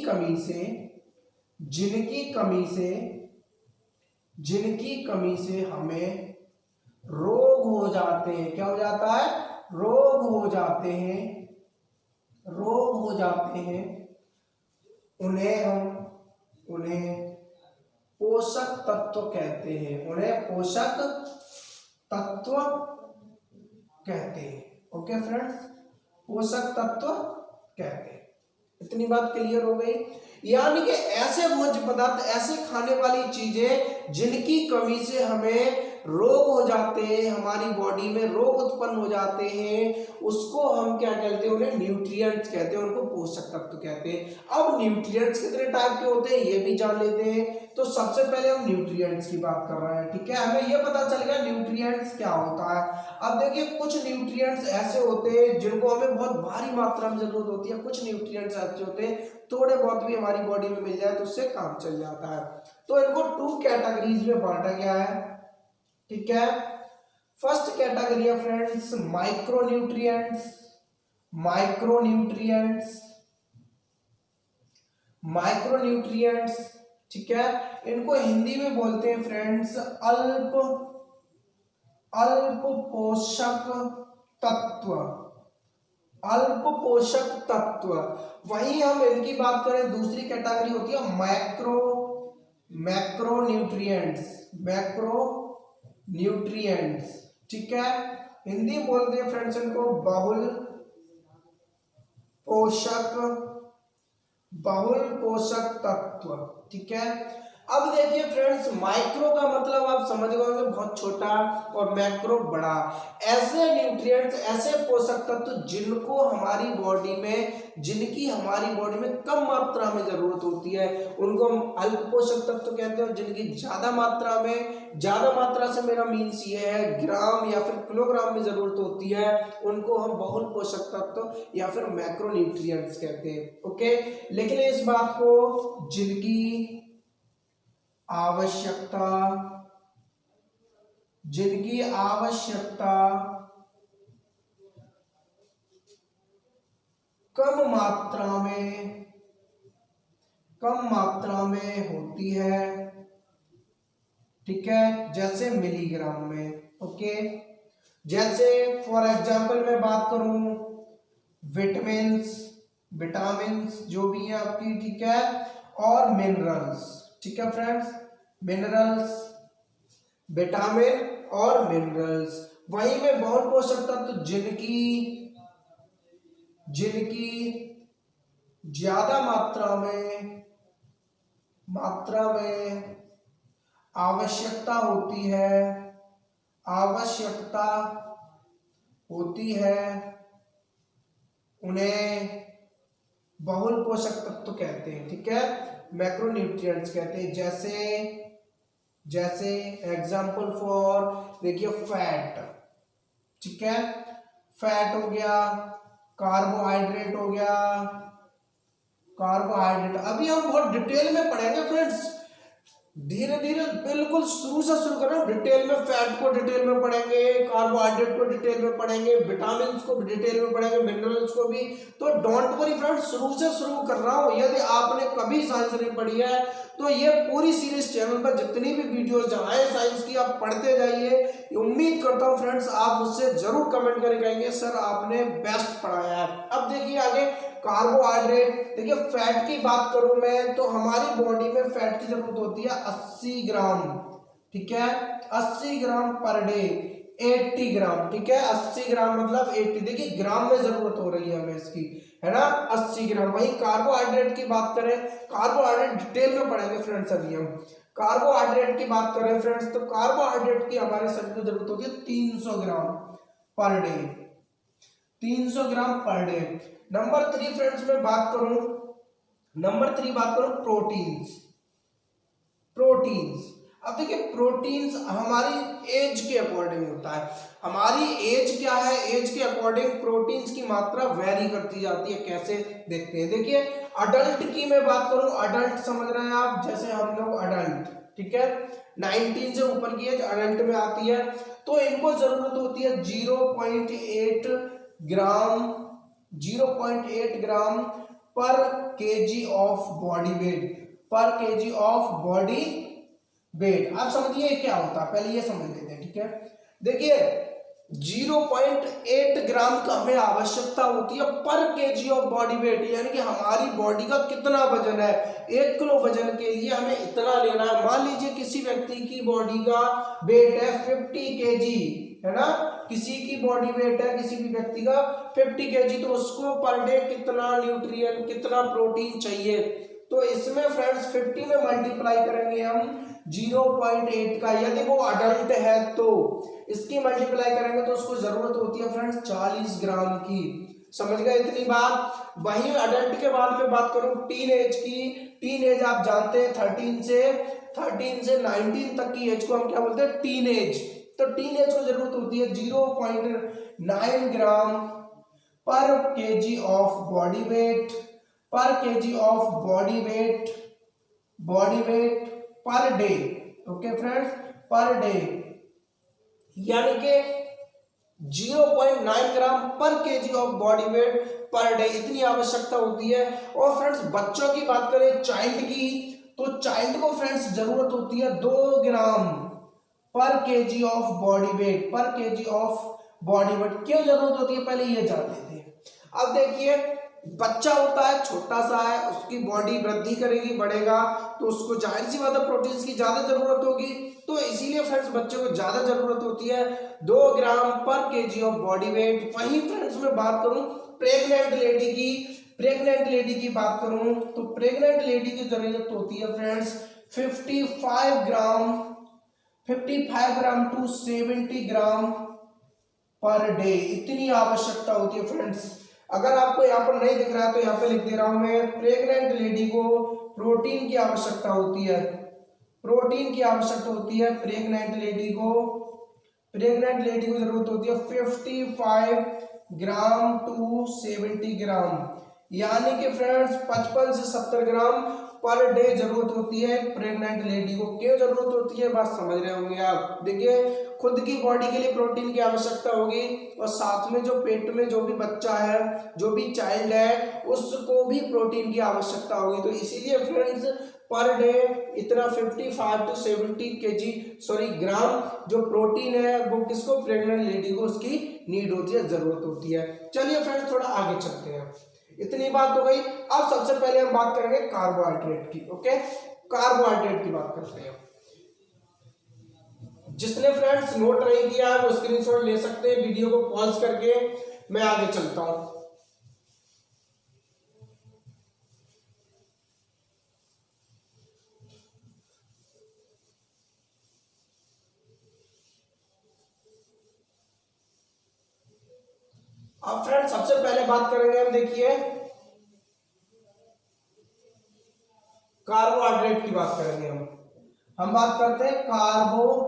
कमी से हमें रोग हो जाते हैं। क्या हो जाता है? रोग हो जाते हैं। उन्हें पोषक तत्व कहते हैं। ओके फ्रेंड्स, पोषक तत्व कहते हैं। इतनी बात क्लियर हो गई। यानी कि ऐसे भोज्य पदार्थ, ऐसे खाने वाली चीजें जिनकी कमी से हमें रोग हो जाते हैं, हमारी बॉडी में रोग उत्पन्न हो जाते हैं, उसको हम क्या कहते हैं? उन्हें न्यूट्रिएंट्स कहते हैं, उनको पोषक तत्व कहते हैं। अब न्यूट्रिएंट्स कितने टाइप के होते हैं ये भी जान लेते हैं। तो सबसे पहले हम न्यूट्रिएंट्स की बात कर रहे हैं, ठीक है। हमें यह पता चल गया न्यूट्रिएंट्स क्या होता है। अब देखिए कुछ न्यूट्रिएंट्स ऐसे होते हैं जिनको हमें बहुत भारी मात्रा में जरूरत होती है, कुछ न्यूट्रिएंट्स ऐसे होते हैं थोड़े बहुत भी हमारी बॉडी में मिल जाए तो उससे काम चल जाता है। तो इनको 2 कैटेगरीज में बांटा गया है, ठीक है। फर्स्ट कैटेगरी है फ्रेंड्स माइक्रोन्यूट्रिएंट्स। ठीक है। इनको हिंदी में बोलते हैं फ्रेंड्स अल्प पोषक तत्व। वहीं हम इनकी बात करें दूसरी कैटेगरी होती है मैक्रोन्यूट्रिएंट्स, ठीक है। हिंदी बोलते हैं फ्रेंड्स इनको बहुल पोषक तत्व, ठीक है। अब देखिए फ्रेंड्स माइक्रो का मतलब आप समझ गए होंगे बहुत छोटा, और मैक्रो बड़ा। ऐसे न्यूट्रिएंट्स, ऐसे पोषक तत्व जिनकी हमारी बॉडी में कम मात्रा में जरूरत होती है उनको हम अल्प पोषक तत्व कहते हैं। जिनकी ज्यादा मात्रा से मेरा मीन्स ये है ग्राम या फिर किलोग्राम में जरूरत होती है, उनको हम बहुल पोषक तत्व या फिर मैक्रोन्यूट्रिएंट्स कहते हैं। ओके, लेकिन इस बात को जिनकी आवश्यकता कम मात्रा में होती है, ठीक है, जैसे मिलीग्राम में। ओके, जैसे फॉर एग्जांपल मैं बात करूं विटामिन्स जो भी है आपकी, ठीक है, और मिनरल्स, ठीक है फ्रेंड्स, मिनरल्स, विटामिन और मिनरल्स। वहीं में बहुल पोषक तत्व जिनकी ज्यादा मात्रा में आवश्यकता होती है उन्हें बहुल पोषक तत्व कहते हैं, ठीक है, मैक्रोन्यूट्रिएंट्स कहते हैं। जैसे एग्जांपल फॉर देखिए फैट, ठीक है, फैट हो गया, कार्बोहाइड्रेट हो गया, अभी हम बहुत डिटेल में पढ़ेंगे फ्रेंड्स, धीरे धीरे बिल्कुल शुरू से शुरू करें। डिटेल में फैट को डिटेल में पढ़ेंगे, कार्बोहाइड्रेट को डिटेल में पढ़ेंगे, विटामिन को भी डिटेल में पढ़ेंगे, मिनरल्स को भी। तो डोंट वरी फ्रेंड्स, शुरू से शुरू कर रहा हूं। यदि आपने कभी साइंस नहीं पढ़ी है तो ये पूरी सीरीज चैनल पर जितनी भी वीडियोस आए साइंस की आप पढ़ते जाइए। उम्मीद करता हूं फ्रेंड्स आप मुझसे जरूर कमेंट करके कहेंगे सर आपने बेस्ट पढ़ाया है। अब देखिए आगे कार्बोहाइड्रेट। देखिए फैट की बात करूं मैं तो हमारी बॉडी में फैट की जरूरत होती है 80 ग्राम, ठीक है, 80 ग्राम पर डे, 80 ग्राम, ठीक है, 80 ग्राम मतलब 80, देखिए ग्राम में जरूरत हो रही है हमें इसकी, है ना, 80 ग्राम। वही कार्बोहाइड्रेट की बात करें, कार्बोहाइड्रेट डिटेल में पढ़ेंगे फ्रेंड्स अभी हम। कार्बोहाइड्रेट की बात करें फ्रेंड्स तो कार्बोहाइड्रेट की हमारे शरीर को जरूरत होती है 300 ग्राम पर डे, 300 ग्राम पर डे। नंबर 3 फ्रेंड्स में बात करूं, नंबर 3 बात करूं प्रोटीन्स, प्रोटीन्स। अब देखिए प्रोटीन्स हमारी एज के अकॉर्डिंग होता है, हमारी एज क्या है, एज के अकॉर्डिंग प्रोटीन्स की मात्रा वेरी करती जाती है। कैसे देखते हैं, देखिए अडल्ट की मैं बात करूं, अडल्ट समझ रहे हैं आप, जैसे हम लोग अडल्ट, ठीक है, 19 से ऊपर की एज अडल्ट में आती है, तो इनको जरूरत होती है 0.8 ग्राम, 0.8 ग्राम पर केजी ऑफ बॉडी वेट, पर केजी ऑफ बॉडी वेट। आप समझिए क्या होता है, पहले ये समझ लेते हैं, ठीक है। देखिए 0.8 ग्राम का हमें आवश्यकता होती है पर केजी ऑफ बॉडी वेट, यानी कि हमारी बॉडी का कितना वजन है, 1 किलो वजन के लिए हमें इतना लेना है। मान लीजिए किसी व्यक्ति की बॉडी का वेट है 50 केजी, है ना, किसी की बॉडी वेट है किसी भी व्यक्ति का 50 केजी, तो उसको पर डे कितना न्यूट्रिएंट, कितना प्रोटीन चाहिए, तो इसमें फ्रेंड्स 50 में मल्टीप्लाई करेंगे हम 0.8 का, यदि वो अडल्ट है तो इसकी मल्टीप्लाई करेंगे तो उसको जरूरत होती है फ्रेंड्स 40 ग्राम की। समझ गए इतनी बात। वही अडल्ट के बाद में बात करूं टीन एज की, टीन एज आप जानते हैं 13 से 19 तक की एज को हम क्या बोलते हैं, टीन एज। तो टीन एज को जरूरत होती है 0.9 ग्राम पर केजी ऑफ बॉडी वेट, पर KG of body weight, body weight per day, okay friends, per day, यानी कि 0.9 ग्राम पर KG of body weight per day, इतनी आवश्यकता होती है। और फ्रेंड्स बच्चों की बात करें, चाइल्ड की, तो चाइल्ड को फ्रेंड्स जरूरत होती है 2 ग्राम पर केजी ऑफ बॉडी वेट, पर केजी ऑफ बॉडी वेट। क्यों जरूरत होती है पहले ये जान लेते हैं। अब देखिए बच्चा होता है, छोटा सा है, उसकी बॉडी वृद्धि करेगी, बढ़ेगा, तो उसको जाहिर सी बात है प्रोटीन्स की ज्यादा जरूरत होगी, तो इसीलिए फ्रेंड्स बच्चों को ज्यादा जरूरत होती है 2 ग्राम पर केजी ऑफ बॉडी वेट। वहीं फ्रेंड्स में बात करूं प्रेग्नेंट लेडी की, प्रेग्नेंट लेडी की बात करूं तो प्रेग्नेंट लेडी की जरूरत होती है friends 55 gram to 70 gram per day, इतनी आवश्यकता होती है फ्रेंड्स। अगर आपको यहाँ पर नहीं दिख रहा है तो यहाँ पे लिख दे रहा हूं मैं, प्रेग्नेंट लेडी को प्रोटीन की आवश्यकता होती है, प्रोटीन की आवश्यकता होती है प्रेग्नेंट लेडी को, प्रेग्नेंट लेडी को जरूरत होती है 55 ग्राम टू 70 ग्राम, यानी कि फ्रेंड्स 55 से 70 ग्राम पर डे जरूरत होती है प्रेग्नेंट लेडी को। क्यों जरूरत होती है बात समझ रहे होंगे आप। देखिए खुद की बॉडी के लिए प्रोटीन की आवश्यकता होगी और साथ में जो पेट में जो भी बच्चा है, जो भी चाइल्ड है, उसको भी प्रोटीन की आवश्यकता होगी। तो इसीलिए फ्रेंड्स पर डे इतना 55 टू 70 केजी सॉरी ग्राम जो प्रोटीन है वो किसको, प्रेग्नेंट लेडी को उसकी नीड होती है, जरूरत होती है। चलिए फ्रेंड्स थोड़ा आगे चलते हैं, इतनी बात हो गई। अब सबसे पहले हम बात करेंगे कार्बोहाइड्रेट की, ओके, कार्बोहाइड्रेट की बात करते हैं। जिसने फ्रेंड्स नोट नहीं किया है वो स्क्रीनशॉट ले सकते हैं, वीडियो को पॉज करके मैं आगे चलता हूं। अब फ्रेंड्स सबसे पहले बात करेंगे हम, देखिए कार्बोहाइड्रेट की बात करेंगे हम बात करते हैं कार्बोहाइड्रेट,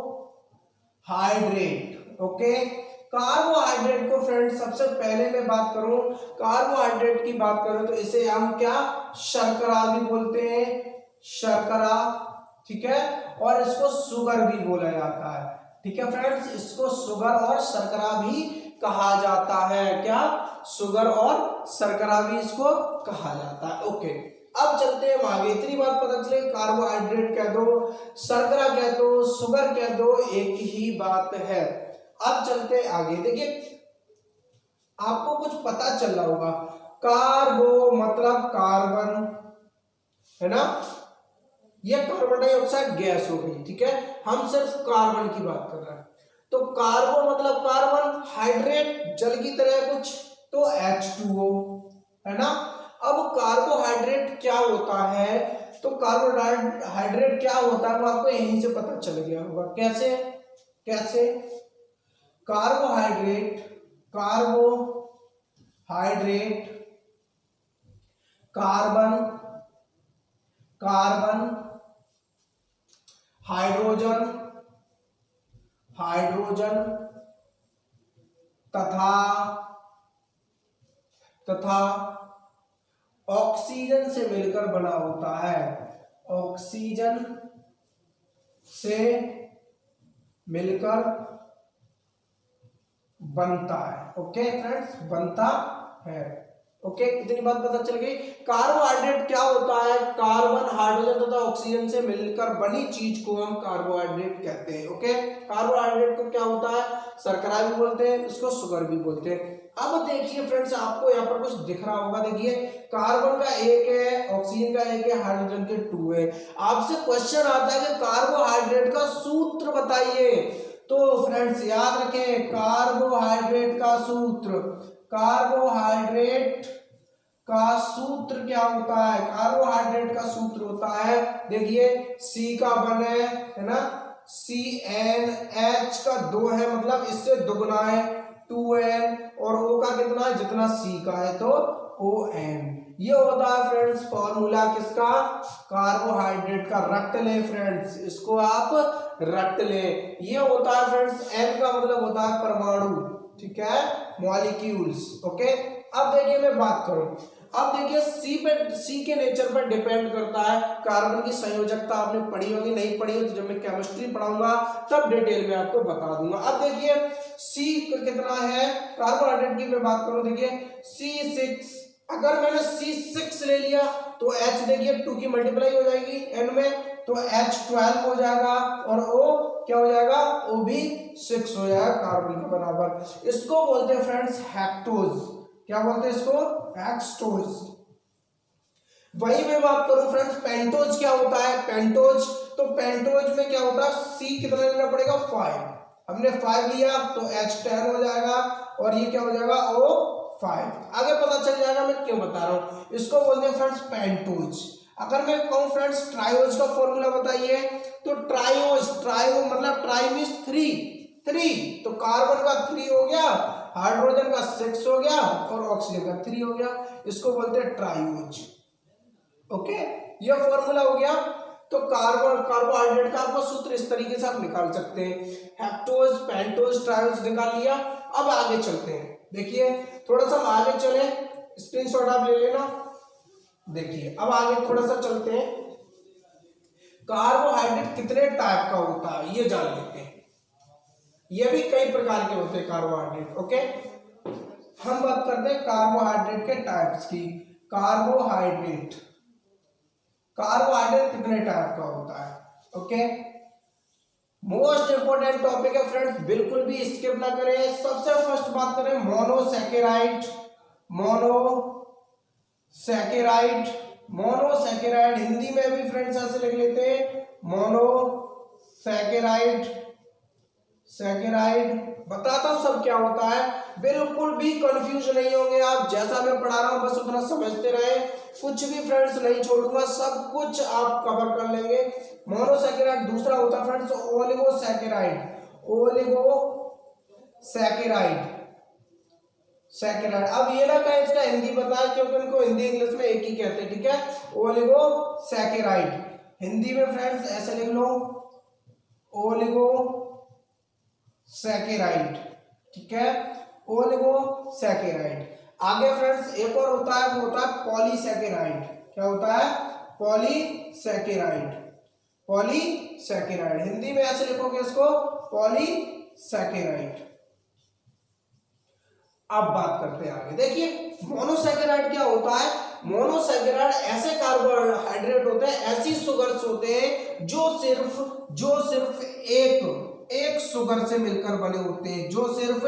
ओके। कार्बोहाइड्रेट को फ्रेंड्स सबसे पहले मैं बात करूं, कार्बोहाइड्रेट की बात करूं तो इसे हम क्या शर्करा भी बोलते हैं, शर्करा, ठीक है, और इसको शुगर भी बोला जाता है, ठीक है फ्रेंड्स, इसको शुगर और शर्करा भी कहा जाता है। क्या, शुगर और शर्करा भी इसको कहा जाता है, ओके। अब चलते हैं आगे, इतनी बात पता चले कार्बोहाइड्रेट कह दो, शर्करा कह दो, शुगर कह दो, एक ही बात है। अब चलते हैं आगे, देखिए आपको कुछ पता चल रहा होगा, कार्बो मतलब कार्बन, है ना, ये कार्बन डाइऑक्साइड गैस हो गई, ठीक है, हम सिर्फ कार्बन की बात कर रहे हैं। तो कार्बो मतलब कार्बन, हाइड्रेट जल की तरह कुछ, तो H2O, है ना। अब कार्बोहाइड्रेट क्या होता है, तो कार्बोहाइड्रेट क्या होता है वो आपको यहीं से पता चल गया होगा। कैसे कैसे carbohydrate carbohydrate carbon carbon hydrogen hydrogen तथा तथा ऑक्सीजन से मिलकर बना होता है, ऑक्सीजन से मिलकर बनता है। ओके फ्रेंड्स, बनता है। ओके, इतनी बात पता चल गई। कार्बोहाइड्रेट क्या होता है, कार्बन हाइड्रोजन तथा ऑक्सीजन से मिलकर बनी चीज को हम कार्बोहाइड्रेट कहते हैं। ओके, कार्बोहाइड्रेट को क्या होता है, शर्करा भी बोलते हैं, इसको शुगर भी बोलते हैं। अब देखिए फ्रेंड्स, आपको यहाँ पर कुछ दिख रहा होगा, देखिए कार्बन का एक है, ऑक्सीजन का एक है, हाइड्रोजन के 2 है। आपसे क्वेश्चन आता है कि कार्बोहाइड्रेट का सूत्र बताइए। तो फ्रेंड्स याद रखें, कार्बोहाइड्रेट का सूत्र, कार्बोहाइड्रेट का सूत्र क्या होता है, कार्बोहाइड्रेट का सूत्र होता है, देखिए C का 1 है ना, CnH का 2 है, मतलब इससे दुगना है 2n, और O का कितना है, जितना C का है तो ON। ये होता है फ्रेंड्स फॉर्मूला किसका, कार्बोहाइड्रेट का। रट ले फ्रेंड्स, इसको आप रट ले। ये होता है फ्रेंड्स, N का मतलब होता है परमाणु, ठीक है, मॉलिक्यूल्स। ओके, अब देखिए मैं बात करूं, अब देखिए C के नेचर पर डिपेंड करता है। कार्बन की संयोजकता आपने पढ़ी होगी, नहीं पढ़ी हो तो जब मैं केमिस्ट्री पढ़ाऊंगा तब डिटेल में आपको बता दूंगा। अब देखिए C कितना है, कार्बोहाइड्रेट की मैं बात करूं, देखिए C6, अगर मैंने C6 ले लिया तो H देखिए 2 की मल्टीप्लाई हो जाएगी N में, तो H12 हो जाएगा, और O क्या हो जाएगा, O भी 6 हो जाएगा कार्बन के बराबर। इसको बोलते हैं फ्रेंड्स हेक्टोज। क्या बोलते हैं इसको, हेक्टोज। वही मैं बात करूं फ्रेंड्स, पेंटोज क्या होता है, पेंटोज, तो पेंटोज में क्या होता है, C कितना लेना पड़ेगा, 5, हमने 5 लिया तो H10 हो जाएगा, और ये क्या हो जाएगा, O5। आगे पता चल जाएगा मैं क्यों बता रहा हूं। इसको बोलते हैं फ्रेंड्स पेंटोज। अगर मैं कहूं फ्रेंड्स ट्रायोज का फॉर्मूला बताइए, तो ट्रायो मतलब ट्राई मींस 3, तो कार्बन का 3 हो गया, हाइड्रोजन का 6 हो गया, और ऑक्सीजन का 3 हो गया, इसको बोलते हैं ट्रायोज। ओके, ये फॉर्मूला हो गया। तो कार्बोहाइड्रेट का आपको सूत्र इस तरीके से आप निकाल सकते हैं, हेक्टोज, पेंटोज, ट्रायोज निकाल लिया। अब आगे चलते हैं, देखिए थोड़ा सा हम आगे चले, स्क्रीनशॉट आप ले लेना। देखिए अब आगे थोड़ा सा चलते हैं, कार्बोहाइड्रेट कितने टाइप का होता है ये जान लेते हैं। ये भी कई प्रकार के होते हैं कार्बोहाइड्रेट। ओके, हम बात करते हैं कार्बोहाइड्रेट के टाइप्स की। कार्बोहाइड्रेट कितने टाइप का होता है। ओके, मोस्ट इंपोर्टेंट टॉपिक है फ्रेंड्स, बिल्कुल भी स्किप ना करें। सबसे फर्स्ट बात करें मोनोसैकेराइड, हिंदी में भी फ्रेंड्स ऐसे लिख लेते हैं मोनोसैकेराइड। बताता हूं सब क्या होता है, बिल्कुल भी कंफ्यूज नहीं होंगे आप, जैसा मैं पढ़ा रहा हूं बस उतना समझते रहे, कुछ भी फ्रेंड्स नहीं छोड़ूंगा, सब कुछ आप कवर कर लेंगे। मोनोसैकेराइड। दूसरा होता है फ्रेंड्स ओलिगोसैकेराइड। अब ये ना कहें इसका हिंदी बताया, क्योंकि उनको हिंदी इंग्लिश में एक ही कहते हैं, ठीक है, ओलिगोसैकेराइड। हिंदी में फ्रेंड्स ऐसे लिख लो, ओलिगोसैकेराइड, ठीक है, ओलिगोसैकेराइड। आगे फ्रेंड्स एक और होता है, वो होता है पॉलीसैकेराइड। क्या होता है, पॉलीसैकेराइड। हिंदी में ऐसे लिखोगे इसको, पॉलीसैकेराइड। अब बात करते हैं आगे, देखिए मोनोसैकेराइड क्या होता है। मोनोसैकेराइड ऐसे कार्बोहाइड्रेट होते हैं, ऐसी शुगर्स होते हैं जो सिर्फ एक शुगर से मिलकर बने होते हैं, जो सिर्फ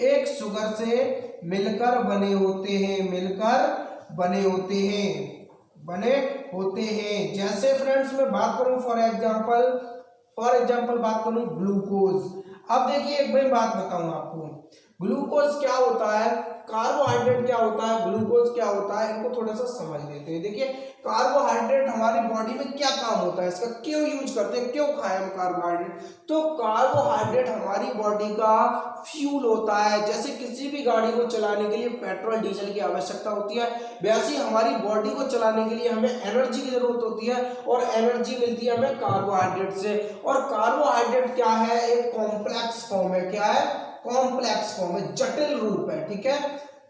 एक शुगर से मिलकर बने होते हैं, मिलकर बने होते हैं। जैसे फ्रेंड्स मैं बात करूं फॉर एग्जांपल बात करूं ग्लूकोज। अब देखिए एक भाई बात बताऊं आपको, ग्लूकोज क्या होता है, कार्बोहाइड्रेट क्या होता है, ग्लूकोज क्या होता है, इनको थोड़ा सा समझ लेते हैं। देखिए कार्बोहाइड्रेट हमारी बॉडी में क्या काम होता है, इसका क्यों यूज करते हैं, क्यों खाएं हम कार्बोहाइड्रेट। तो कार्बोहाइड्रेट हमारी बॉडी का फ्यूल होता है। जैसे किसी भी गाड़ी को चलाने के लिए पेट्रोल डीजल की आवश्यकता होती है, वैसे ही हमारी बॉडी को चलाने के लिए हमें एनर्जी की जरूरत होती है, और एनर्जी मिलती है हमें कार्बोहाइड्रेट से। और कार्बोहाइड्रेट क्या है, एक कॉम्प्लेक्स फॉर्म है। क्या है, कॉम्प्लेक्स फॉर्म है, जटिल रूप है। ठीक है,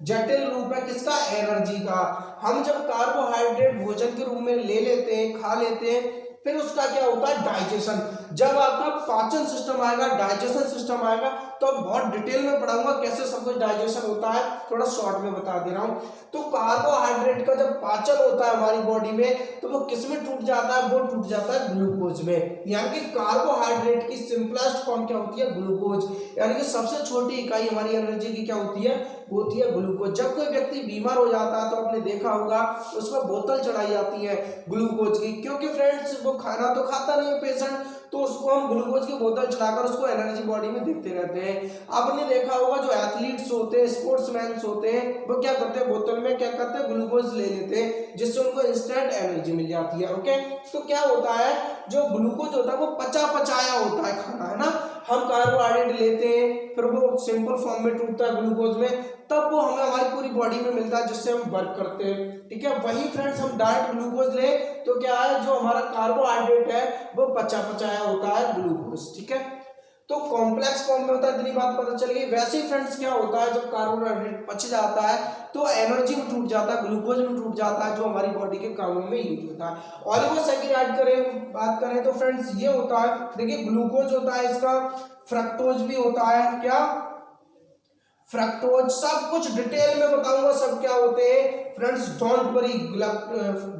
जटिल रूप है किसका, एनर्जी का। हम जब कार्बोहाइड्रेट भोजन के रूप में ले लेते हैं, खा लेते हैं, फिर उसका क्या होता है, डाइजेशन। जब आपका पाचन सिस्टम आएगा, डाइजेशन सिस्टम आएगा, तो बहुत डिटेल में पढ़ाऊंगा कैसे सब कुछ डाइजेशन होता है, थोड़ा शॉर्ट में बता दे रहा हूं। तो कार्बोहाइड्रेट का जब पाचन होता है हमारी बॉडी में, तो वो किस में टूट जाता है, वो टूट जाता है ग्लूकोज में। यानी कि कार्बोहाइड्रेट की सिंपलेस्ट फॉर्म क्या होती है, ग्लूकोज। यानी कि सबसे छोटी इकाई हमारी एनर्जी की क्या होती है, वो होती है ग्लूकोज। जब कोई व्यक्ति बीमार हो जाता है तो आपने देखा होगा उसमें बोतल चढ़ाई जाती है ग्लूकोज की, क्योंकि फ्रेंड्स वो खाना तो खाता नहीं है पेशेंट, तो उसको हम ग्लूकोज की बोतल चढ़ाकर उसको एनर्जी बॉडी में देते रहते हैं। आपने देखा होगा जो एथलीट्स होते हैं, स्पोर्ट्समैन होते हैं, वो क्या करते हैं, बोतल में क्या करते हैं, ग्लूकोज ले लेते हैं, जिससे उनको इंस्टेंट एनर्जी मिल जाती है। ओके, तो क्या होता है, जो ग्लूकोज होता है वो पचाया होता है खाना, है ना। हम कार्बोहाइड्रेट लेते हैं, फिर वो सिंपल फॉर्म में टूटता है ग्लूकोज में, तब वो हमें हमारी पूरी बॉडी में मिलता है, जिससे हम वर्क करते हैं। ठीक है, वही फ्रेंड्स हम डायरेक्ट ग्लूकोज ले तो क्या है, जो हमारा कार्बोहाइड्रेट है वो पचाया होता है ग्लूकोज। ठीक है, तो कॉम्प्लेक्स फॉर्म में होता है, इतनी बात पता चल गई। वैसे ही फ्रेंड्स क्या होता है, जब कार्बोहाइड्रेट पच जाता है तो एनर्जी में टूट जाता है, ग्लूकोज में टूट जाता है, जो हमारी बॉडी के कामों में यूज होता है। ऑलिगोसैकेराइड बात करें तो फ्रेंड्स ये होता है, देखिए ग्लूकोज होता है, इसका फ्रक्टोज भी होता है। क्या, फ्रक्टोज। सब कुछ डिटेल में बताऊंगा सब क्या होते हैं फ्रेंड्स, डोंट वरी।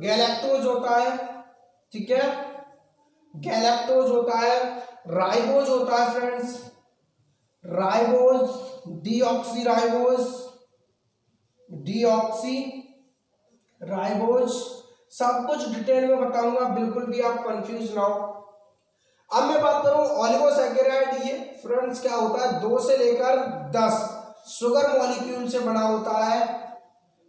गैलेक्टोज होता है, ठीक है, गैलेक्टोज होता है, राइबोज होता है फ्रेंड्स, राइबोज, डीऑक्सी राइबोज, सब कुछ डिटेल में बताऊंगा, बिल्कुल भी आप कंफ्यूज ना हो। अब मैं बात करूं ऑलिगोसैकेराइड, ये फ्रेंड्स क्या होता है, 2 से लेकर 10 शुगर मॉलिक्यूल से बना होता है,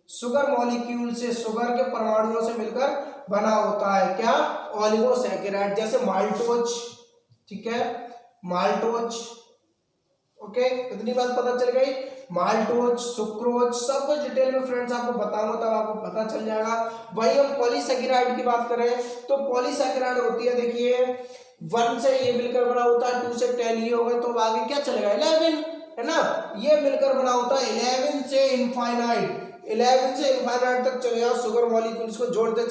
शुगर मॉलिक्यूल से, शुगर के परमाणुओं से मिलकर बना होता है। क्या, ऑलिगोसैकेराइड। जैसे माल्टोज, ठीक है, माल्टोज। ओके, इतनी बात पता चल गई। माल्टोज, सुक्रोज, सब कुछ डिटेल में फ्रेंड्स आपको बताऊंगा, तब आपको पता चल जाएगा। वही हम पॉलीसैकेराइड की बात करें तो पॉलीसैकेराइड होती है, देखिए 1 से ये मिलकर बना होता है, 2 से 10 ये हो गए, तो आगे क्या चलेगा, 11, है ना। ये मिलकर बना होता है 11 से इनफाइनाइट, 11 से इनफाइनाइट तक चले जाओ, शुगर मॉलिक्यूल्स को जोड़ते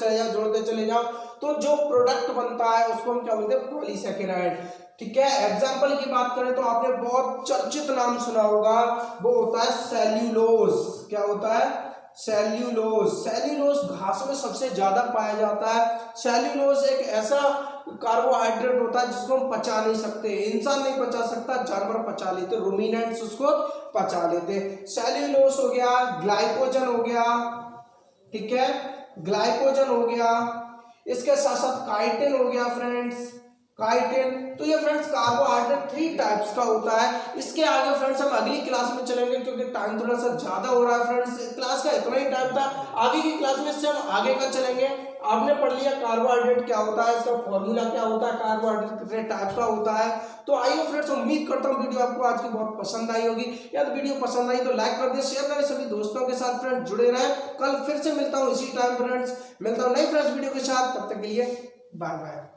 चले जाओ, तो जो प्रोडक्ट बनता है उसको हम क्या बोलते हैं, पॉलीसैकेराइड। ठीक है, एग्जाम्पल की बात करें तो आपने बहुत चर्चित नाम सुना होगा, वो होता है सेल्यूलोज। क्या होता है, सेल्यूलोज। सेल्यूलोज घास में सबसे ज्यादा पाया जाता है। सेल्यूलोज एक ऐसा कार्बोहाइड्रेट होता है जिसको हम पचा नहीं सकते, इंसान नहीं पचा सकता, जानवर पचा लेते, रूमिनेंट्स उसको पचा लेते। सेल्यूलोज हो गया, ग्लाइकोजन हो गया, ठीक है, ग्लाइकोजन हो गया, इसके साथ साथ काइटिन हो गया फ्रेंड्स, काइटिन। तो ये फ्रेंड्स कार्बोहाइड्रेट 3 टाइप्स का होता है। इसके आगे फ्रेंड्स हम अगली क्लास में चलेंगे, क्योंकि टाइम थोड़ा सा ज्यादा हो रहा है फ्रेंड्स, क्लास का इतना ही टाइम था। आगे की क्लास में इससे हम आगे का चलेंगे। आपने पढ़ लिया कार्बोहाइड्रेट क्या होता है, इसका फॉर्मूला क्या होता है, कार्बोहाइड्रेट कितने टाइप का होता है। तो आइए फ्रेंड्स, उम्मीद करता हूँ वीडियो आपको आज की बहुत पसंद आई होगी। यदि वीडियो पसंद आई तो लाइक कर दे, शेयर करें, सभी दोस्तों के साथ फ्रेंड्स जुड़े रहें। कल फिर से मिलता हूँ इसी टाइम फ्रेंड्स, मिलता हूँ नई फ्रेंड्स वीडियो के साथ, तब तक के लिए बाय बाय।